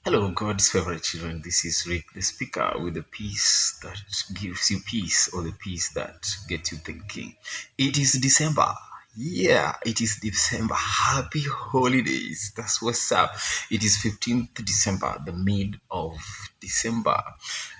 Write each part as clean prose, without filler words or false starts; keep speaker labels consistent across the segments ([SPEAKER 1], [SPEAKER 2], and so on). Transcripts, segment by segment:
[SPEAKER 1] Hello, God's favorite children. This is Rick, the speaker, with the peace that gives you peace or the peace that gets you thinking. It is December. Yeah, it is December. Happy holidays. That's what's up. It is 15th December, the mid of December.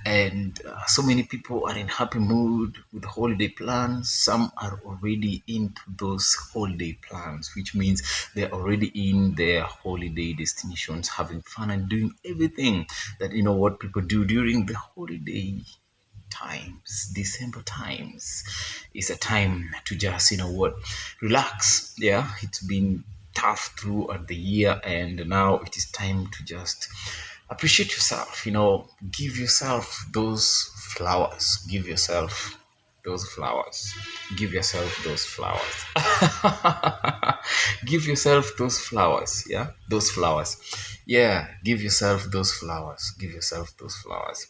[SPEAKER 1] And so many people are in happy mood with holiday plans. Some are already into those holiday plans, which means they're already in their holiday destinations, having fun and doing everything that what people do during the holiday times. December times is a time to just relax. Yeah, it's been tough throughout the year, and now it is time to just appreciate yourself. Give yourself those flowers. Give yourself those flowers. Give yourself those flowers. Give yourself those flowers. Yeah, those flowers. Yeah, give yourself those flowers. Give yourself those flowers.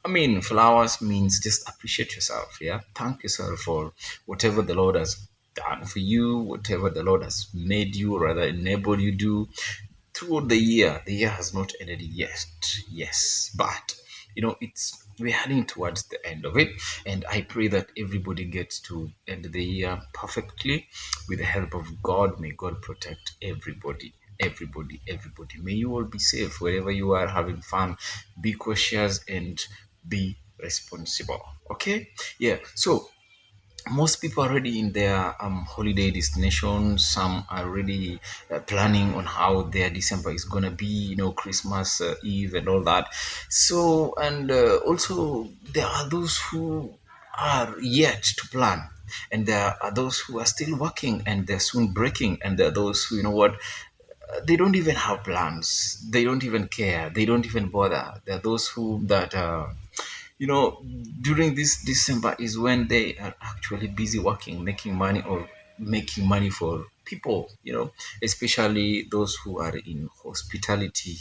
[SPEAKER 1] I mean, flowers means just appreciate yourself. Yeah, thank yourself for whatever the Lord has done for you, whatever the Lord has made you, rather enabled you do throughout the year. The year has not ended yet. Yes, but it's we're heading towards the end of it, and I pray that everybody gets to end the year perfectly with the help of God. May God protect everybody. Everybody. May you all be safe wherever you are having fun. Be cautious and be responsible. Okay? Yeah. So most people are already in their holiday destination. Some are already planning on how their December is gonna be. Christmas Eve and all that. So and also there are those who are yet to plan, and there are those who are still working and they're soon breaking, and there are those who they don't even have plans. They don't even care. They don't even bother. There are those who that you know during this December is when they are actually busy working, making money, or making money for people, especially those who are in hospitality,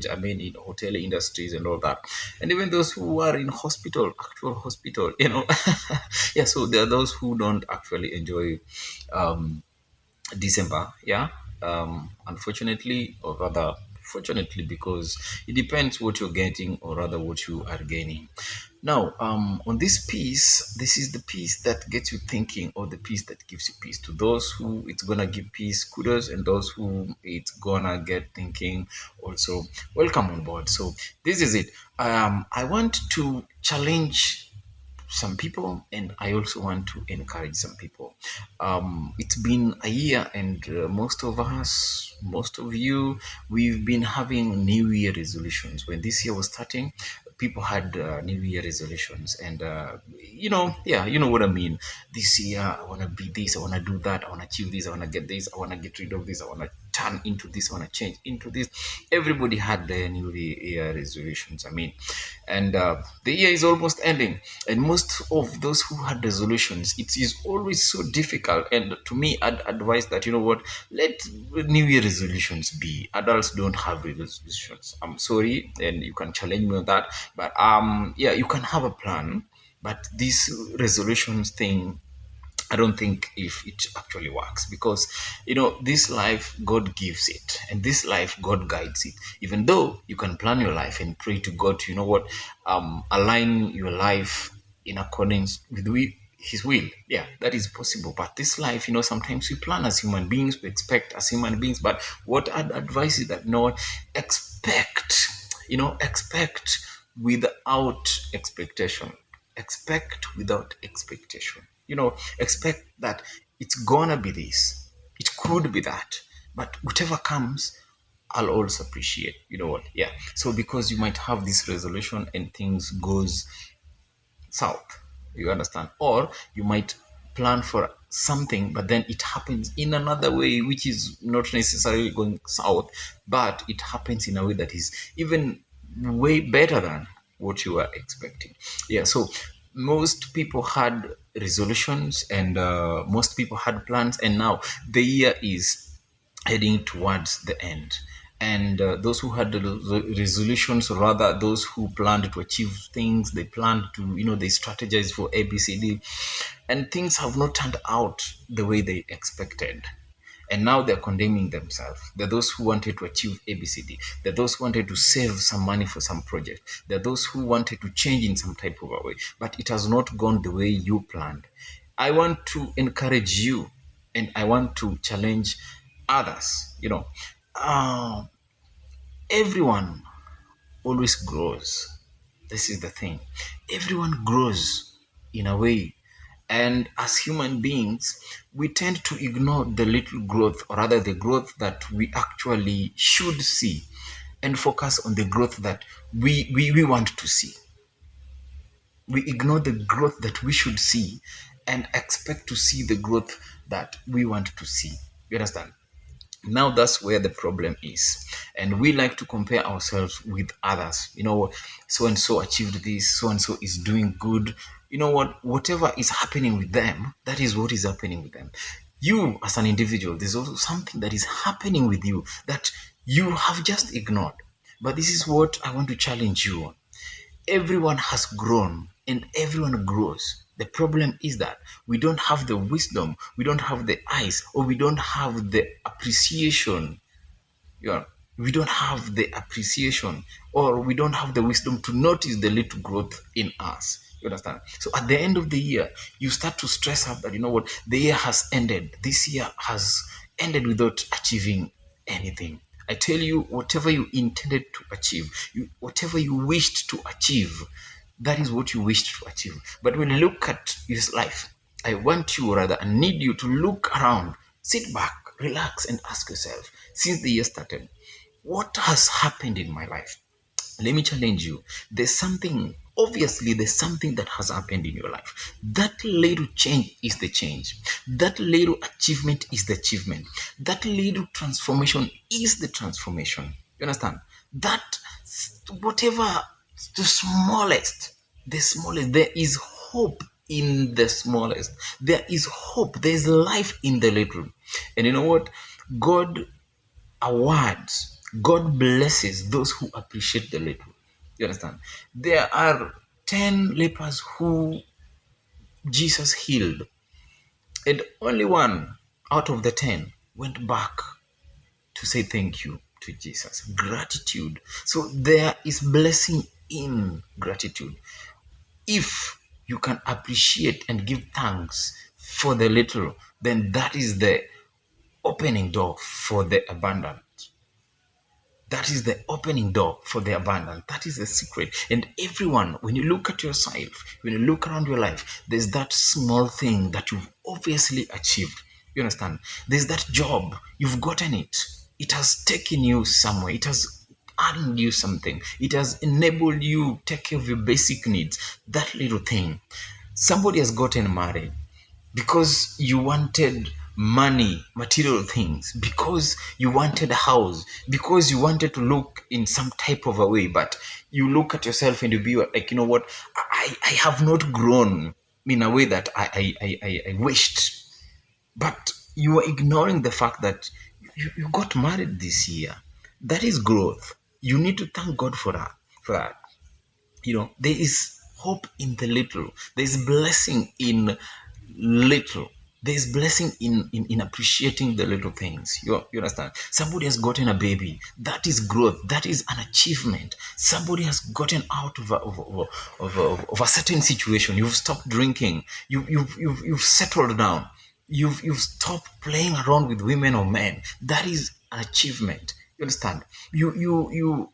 [SPEAKER 1] I mean, in hotel industries and all that, and even those who are in actual hospital, yeah. So there are those who don't actually enjoy um December, yeah. Unfortunately, or rather, fortunately, because it depends what you're getting, or rather, what you are gaining. Now, on this piece, this is the piece that gets you thinking, or the piece that gives you peace. To those who it's gonna give peace, kudos, and those who it's gonna get thinking, also welcome on board. So this is it. I want to challenge some people, and I also want to encourage some people. It's been a year, and most of us, most of you, we've been having New Year resolutions. When this year was starting, people had New Year resolutions, and yeah, you know what I mean. This year, I want to be this, I want to do that, I want to achieve this, I want to get this, I want to get rid of this, I want to turn into this, I want to change into this. Everybody had their New Year resolutions. I mean, and the year is almost ending, and most of those who had resolutions, it is always so difficult. And to me, I'd advise that, let New Year resolutions be. Adults don't have resolutions. I'm sorry, and you can challenge me on that, but yeah, you can have a plan, but this resolutions thing, I don't think if it actually works, because this life God gives it, and this life God guides it. Even though you can plan your life and pray to God to align your life in accordance with His will. Yeah, that is possible. But this life, sometimes we plan as human beings, we expect as human beings. But what I'd advise is that no, expect, expect without expectation. Expect without expectation. Expect that it's gonna be this, it could be that, but whatever comes, I'll also appreciate. You know what? Yeah. So because you might have this resolution and things goes south, you understand, or you might plan for something, but then it happens in another way, which is not necessarily going south, but it happens in a way that is even way better than what you were expecting. Yeah. So most people had resolutions, and most people had plans, and now the year is heading towards the end. And those who had the resolutions, or rather those who planned to achieve things, they planned to, they strategized for ABCD, and things have not turned out the way they expected. And now they're condemning themselves. There are those who wanted to achieve ABCD. There are those who wanted to save some money for some project. There are those who wanted to change in some type of a way, but it has not gone the way you planned. I want to encourage you, and I want to challenge others. Uh, everyone always grows. This is the thing. Everyone grows in a way. And as human beings, we tend to ignore the little growth, or rather the growth that we actually should see, and focus on the growth that we want to see. We ignore the growth that we should see and expect to see the growth that we want to see. You understand? Now that's where the problem is. And we like to compare ourselves with others. So and so achieved this, so and so is doing good. You know what? Whatever is happening with them, that is what is happening with them. You, as an individual, there's also something that is happening with you that you have just ignored. But this is what I want to challenge you on. Everyone has grown and everyone grows. The problem is that we don't have the wisdom, we don't have the eyes, or we don't have the appreciation. Yeah, we don't have the appreciation, or we don't have the wisdom to notice the little growth in us. You understand? So at the end of the year, you start to stress out that, the year has ended. This year has ended without achieving anything. I tell you, whatever you intended to achieve, whatever you wished to achieve, that is what you wished to achieve. But when you look at this life, I want you, rather, I need you to look around, sit back, relax, and ask yourself, since the year started, what has happened in my life? Let me challenge you. Obviously, there's something that has happened in your life. That little change is the change. That little achievement is the achievement. That little transformation is the transformation. You understand? That whatever the smallest, there is hope in the smallest. There is hope. There is life in the little. And you know what? God awards, God blesses those who appreciate the little. You understand? There are 10 lepers who Jesus healed, and only one out of the 10 went back to say thank you to Jesus. Gratitude. So there is blessing in gratitude. If you can appreciate and give thanks for the little, then that is the opening door for the abundant. That is the opening door for the abundant. That is the secret. And everyone, when you look at yourself, when you look around your life, there's that small thing that you've obviously achieved. You understand? There's that job, you've gotten it. It has taken you somewhere. It has earned you something. It has enabled you take care of your basic needs. That little thing. Somebody has gotten married because you wanted money, material things, because you wanted a house, because you wanted to look in some type of a way, but you look at yourself and you be like, you know what, I have not grown in a way that I wished. But you are ignoring the fact that you got married this year. That is growth. You need to thank God for that. There is hope in the little. There is blessing in little. There is blessing in appreciating the little things. You understand? Somebody has gotten a baby. That is growth. That is an achievement. Somebody has gotten out of a certain situation. You've stopped drinking. You've settled down. You've stopped playing around with women or men. That is an achievement. You understand? You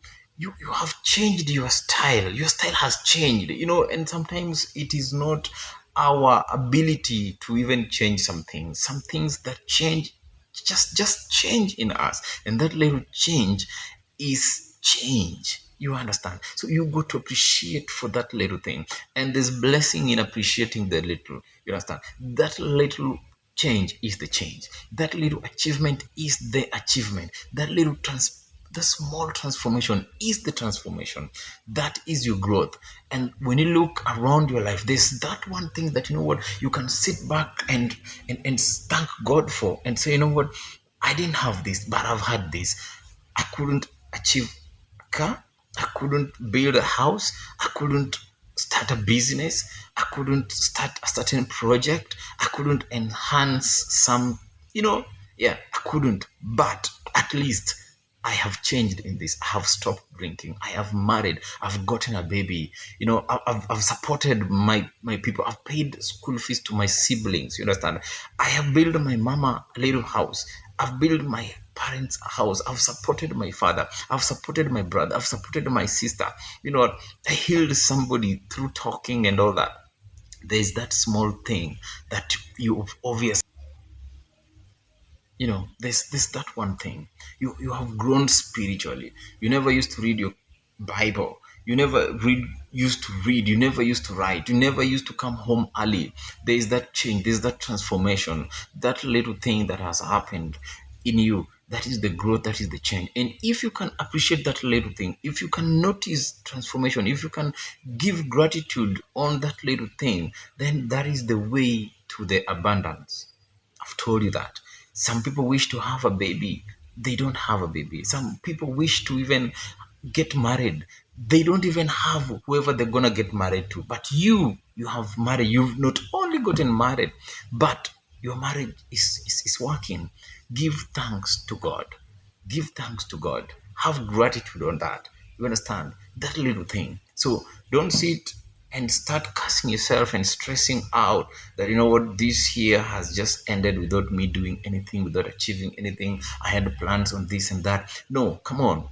[SPEAKER 1] have changed your style. Your style has changed. And sometimes it is not our ability to even change some things. Some things that change just change in us. And that little change is change. You understand? So you got to appreciate for that little thing. And there's blessing in appreciating the little. You understand? That little change is the change. That little achievement is the achievement. The small transformation is the transformation. That is your growth. And when you look around your life, there's that one thing that, you can sit back and thank God for and say, I didn't have this, but I've had this. I couldn't achieve a car. I couldn't build a house. I couldn't start a business. I couldn't start a certain project. I couldn't enhance some, Yeah, I couldn't, but at least I have changed in this. I have stopped drinking. I have married. I've gotten a baby. I've supported my people. I've paid school fees to my siblings. You understand? I have built my mama a little house. I've built my parents' a house. I've supported my father. I've supported my brother. I've supported my sister. You know what? I healed somebody through talking and all that. There's that small thing that you obviously, there's that one thing. You have grown spiritually. You never used to read your Bible. You never used to read. You never used to write. You never used to come home early. There is that change. There's that transformation. That little thing that has happened in you, that is the growth, that is the change. And if you can appreciate that little thing, if you can notice transformation, if you can give gratitude on that little thing, then that is the way to the abundance. I've told you that. Some people wish to have a baby, they don't have a baby. Some people wish to even get married, they don't even have whoever they're gonna get married to. But you have married. You've not only gotten married, but your marriage is working. Give thanks to God. Give thanks to God. Have gratitude on that. You understand? That little thing. So don't sit and start cursing yourself and stressing out that, this year has just ended without me doing anything, without achieving anything. I had plans on this and that. No, come on.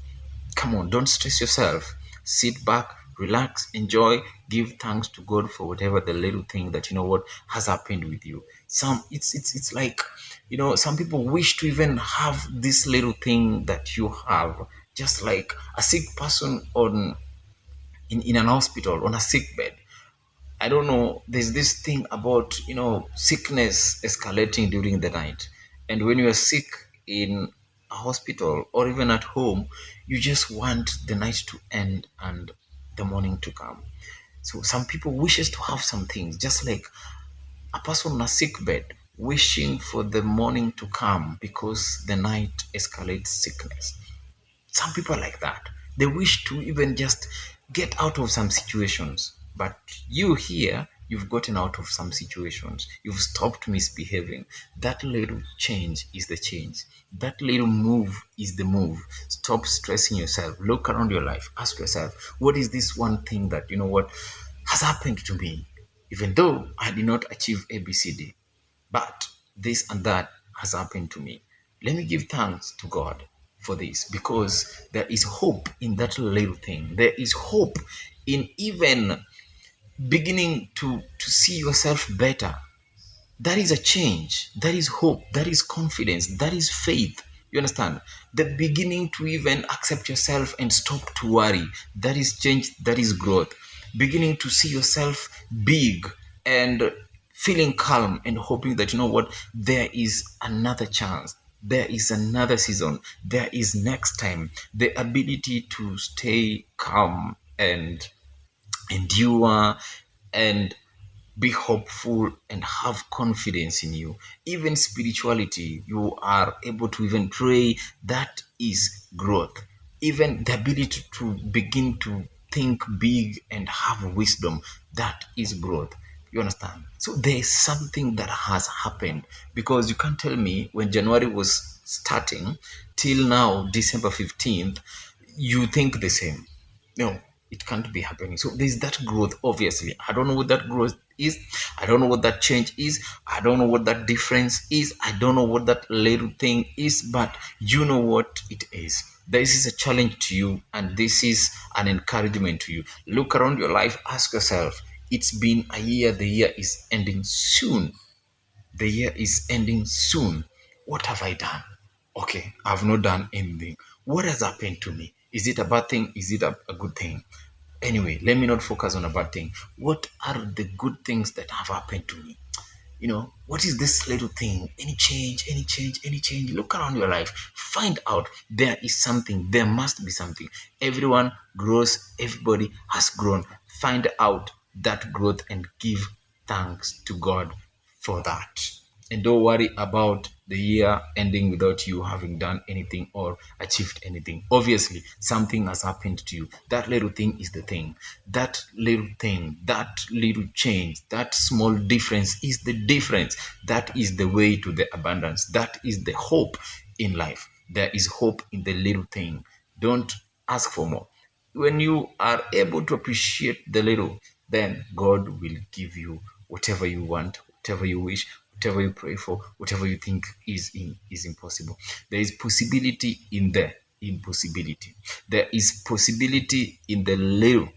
[SPEAKER 1] Come on, don't stress yourself. Sit back, relax, enjoy, give thanks to God for whatever the little thing that has happened with you. It's like, some people wish to even have this little thing that you have, just like a sick person in an hospital on a sick bed. I don't know. There's this thing about, sickness escalating during the night. And when you are sick in a hospital or even at home, you just want the night to end and the morning to come. So some people wishes to have some things, just like a person on a sick bed wishing for the morning to come because the night escalates sickness. Some people are like that. They wish to even just get out of some situations. But you here, you've gotten out of some situations. You've stopped misbehaving. That little change is the change. That little move is the move. Stop stressing yourself. Look around your life. Ask yourself, what is this one thing that, has happened to me? Even though I did not achieve ABCD, but this and that has happened to me. Let me give thanks to God for this, because there is hope in that little thing. There is hope in even beginning to see yourself better. That is a change. That is hope. That is confidence. That is faith. You understand? The beginning to even accept yourself and stop to worry. That is change. That is growth. Beginning to see yourself big and feeling calm and hoping that, there is another chance. There is another season. There is next time. The ability to stay calm and endure and be hopeful and have confidence in you. Even spirituality, you are able to even pray. That is growth. Even the ability to begin to think big and have wisdom, that is growth. You understand? So there is something that has happened, because you can't tell me when January was starting till now, December 15th, you think the same. No, it can't be happening. So there's that growth. Obviously, I don't know what that growth is. I don't know what that change is. I don't know what that difference is. I don't know what that little thing is, but you know what it is. This is a challenge to you, and this is an encouragement to you. Look around your life, ask yourself, it's been a year, the year is ending soon. The year is ending soon. What have I done? Okay, I've not done anything. What has happened to me? Is it a bad thing? Is it a good thing? Anyway, let me not focus on a bad thing. What are the good things that have happened to me? What is this little thing? Any change, any change, any change? Look around your life. Find out there is something. There must be something. Everyone grows. Everybody has grown. Find out that growth and give thanks to God for that. And don't worry about the year ending without you having done anything or achieved anything. Obviously, something has happened to you. That little thing is the thing. That little thing, that little change, that small difference is the difference. That is the way to the abundance. That is the hope in life. There is hope in the little thing. Don't ask for more. When you are able to appreciate the little, then God will give you whatever you want, whatever you wish, whatever you pray for, whatever you think is impossible. There is possibility in the impossibility. There is possibility in the little.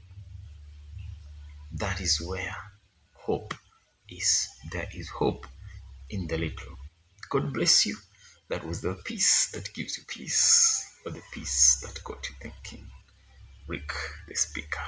[SPEAKER 1] That is where hope is. There is hope in the little. God bless you. That was the peace that gives you peace, or the peace that got you thinking. Rick, the speaker.